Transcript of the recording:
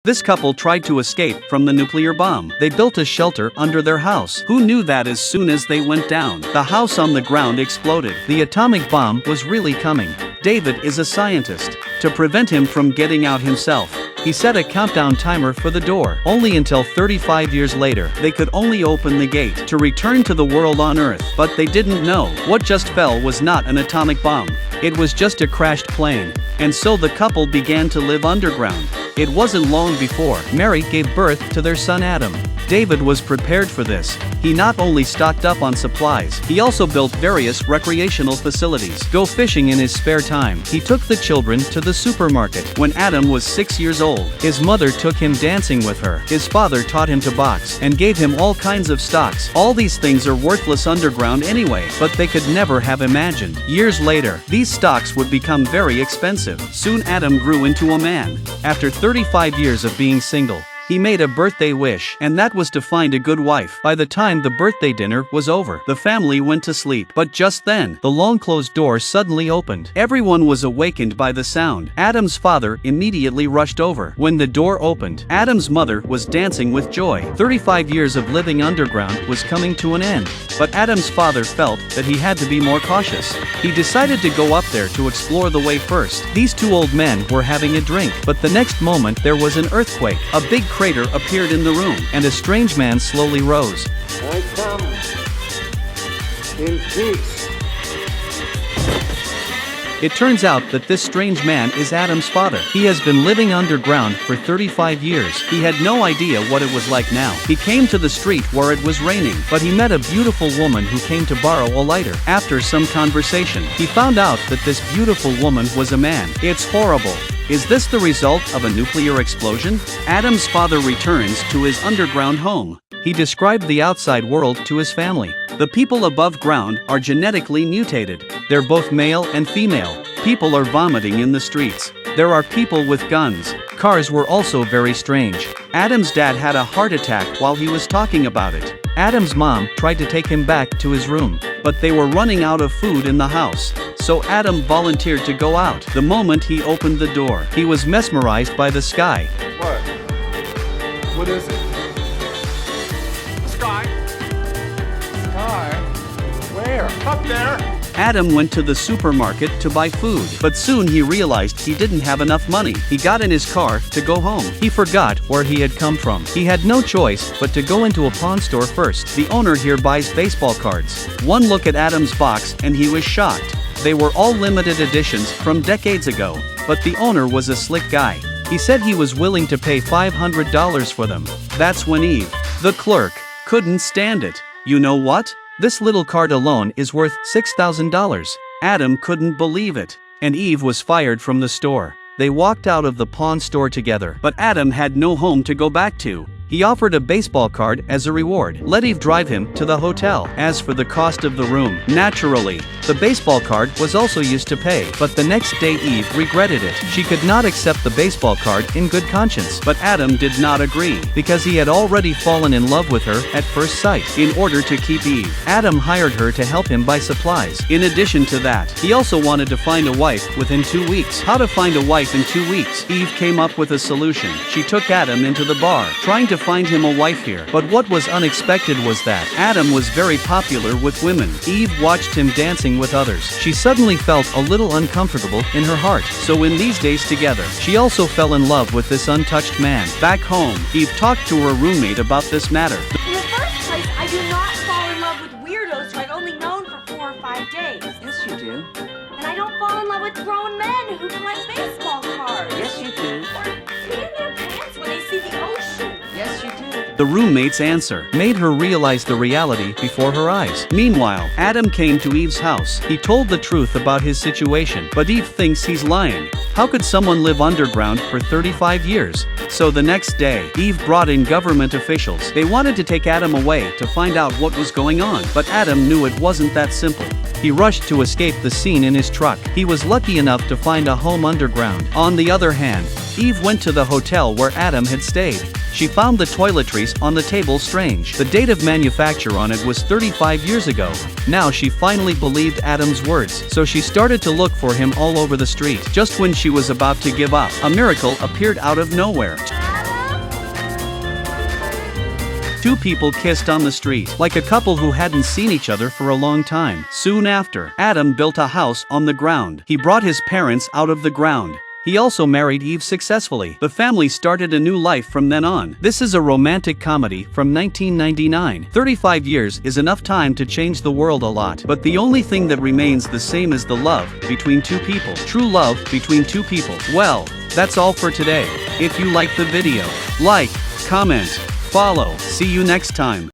This couple tried to escape from the nuclear bomb. They built a shelter under their house. Who knew that as soon as they went down, the house on the ground exploded? The atomic bomb was really coming. David is a scientist. To prevent him from getting out himself, he set a countdown timer for the door. Only until 35 years later, they could only open the gate to return to the world on Earth. But they didn't know what just fell was not an atomic bomb. It was just a crashed plane. And so the couple began to live underground. It wasn't long before Mary gave birth to their son Adam. David was prepared for this. He not only stocked up on supplies, he also built various recreational facilities. Go fishing in his spare time. He took the children to the supermarket. When Adam was 6 years old, his mother took him dancing with her. His father taught him to box and gave him all kinds of stocks. All these things are worthless underground anyway, but they could never have imagined. Years later, these stocks would become very expensive. Soon Adam grew into a man. After 35 years of being single, he made a birthday wish, and that was to find a good wife. By the time the birthday dinner was over, the family went to sleep. But just then, the long-closed door suddenly opened. Everyone was awakened by the sound. Adam's father immediately rushed over. When the door opened, Adam's mother was dancing with joy. 35 years of living underground was coming to an end. But Adam's father felt that he had to be more cautious. He decided to go up there to explore the way first. These two old men were having a drink, but the next moment there was an earthquake. A big crater appeared in the room, and a strange man slowly rose. I come in peace. It turns out that this strange man is Adam's father. He has been living underground for 35 years. He had no idea what it was like now. He came to the street where it was raining, but he met a beautiful woman who came to borrow a lighter. After some conversation, he found out that this beautiful woman was a man. It's horrible. Is this the result of a nuclear explosion? Adam's father returns to his underground home. He described the outside world to his family. The people above ground are genetically mutated. They're both male and female. People are vomiting in the streets. There are people with guns. Cars were also very strange. Adam's dad had a heart attack while he was talking about it. Adam's mom tried to take him back to his room, but they were running out of food in the house. So Adam volunteered to go out. The moment he opened the door, he was mesmerized by the sky. What? What is it? Sky. Sky? Where? Up there. Adam went to the supermarket to buy food, but soon he realized he didn't have enough money. He got in his car to go home. He forgot where he had come from. He had no choice but to go into a pawn store first. The owner here buys baseball cards. One look at Adam's box and he was shocked. They were all limited editions from decades ago, but the owner was a slick guy. He said he was willing to pay $500 for them. That's when Eve, the clerk, couldn't stand it. You know what? This little card alone is worth $6,000. Adam couldn't believe it, and Eve was fired from the store. They walked out of the pawn store together, but Adam had no home to go back to. He offered a baseball card as a reward. Let Eve drive him to the hotel. As for the cost of the room, naturally, the baseball card was also used to pay. But the next day Eve regretted it. She could not accept the baseball card in good conscience. But Adam did not agree, because he had already fallen in love with her at first sight. In order to keep Eve, Adam hired her to help him buy supplies. In addition to that, he also wanted to find a wife within 2 weeks. How to find a wife in 2 weeks? Eve came up with a solution. She took Adam into the bar, trying to find him a wife here. But what was unexpected was that Adam was very popular with women. Eve watched him dancing with others. She suddenly felt a little uncomfortable in her heart. So in these days together, she also fell in love with this untouched man. Back home, Eve talked to her roommate about this matter. In the first place, I do not fall in love with weirdos who I've only known for 4 or 5 days. Yes, you do. And I don't fall in love with grown men who collect baseball cards. Yes, you do. Or pee in their pants when they see the ocean. Yes, you do. The roommate's answer made her realize the reality before her eyes. Meanwhile, Adam came to Eve's house. He told the truth about his situation, but Eve thinks he's lying. How could someone live underground for 35 years? So the next day, Eve brought in government officials. They wanted to take Adam away to find out what was going on, but Adam knew it wasn't that simple. He rushed to escape the scene in his truck. He was lucky enough to find a home underground. On the other hand, Eve went to the hotel where Adam had stayed. She found the toiletries on the table strange. The date of manufacture on it was 35 years ago. Now she finally believed Adam's words, so she started to look for him all over the street. Just when she was about to give up, a miracle appeared out of nowhere. Two people kissed on the street, like a couple who hadn't seen each other for a long time. Soon after, Adam built a house on the ground. He brought his parents out of the ground. He also married Eve successfully. The family started a new life from then on. This is a romantic comedy from 1999. 35 years is enough time to change the world a lot. But the only thing that remains the same is the love between two people. True love between two people. Well, that's all for today. If you liked the video, like, comment, follow. See you next time.